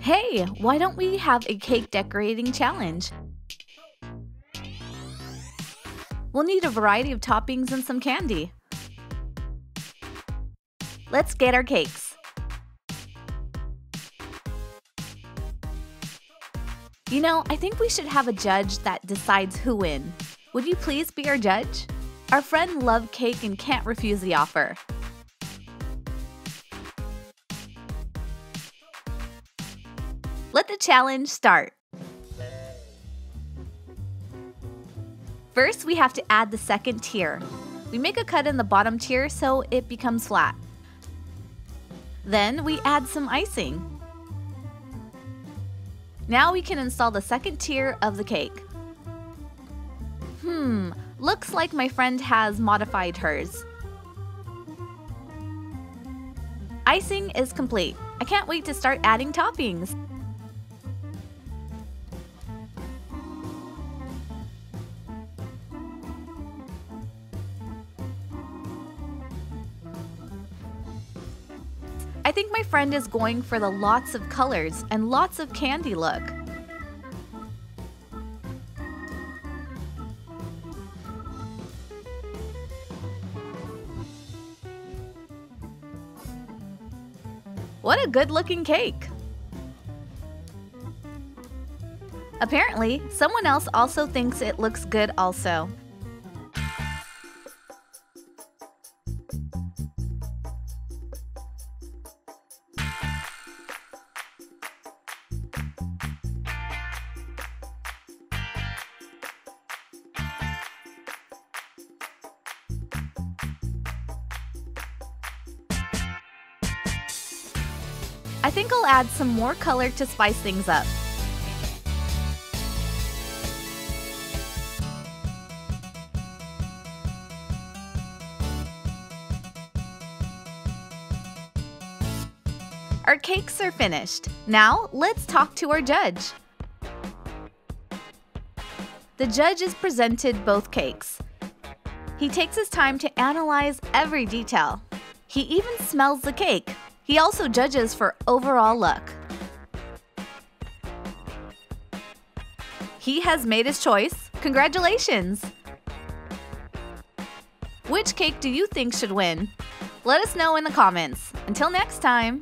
Hey, why don't we have a cake decorating challenge? We'll need a variety of toppings and some candy. Let's get our cakes. I think we should have a judge that decides who wins. Would you please be our judge? Our friend loves cake and can't refuse the offer. Let the challenge start. First, we have to add the second tier. We make a cut in the bottom tier so it becomes flat. Then we add some icing. Now we can install the second tier of the cake. Looks like my friend has modified hers. Icing is complete. I can't wait to start adding toppings. I think my friend is going for the lots of colors and lots of candy look. What a good-looking cake! Apparently, someone else also thinks it looks good also. I think I'll add some more color to spice things up. Our cakes are finished. Now, let's talk to our judge. The judge is presented both cakes. He takes his time to analyze every detail. He even smells the cake. He also judges for overall look. He has made his choice. Congratulations! Which cake do you think should win? Let us know in the comments. Until next time!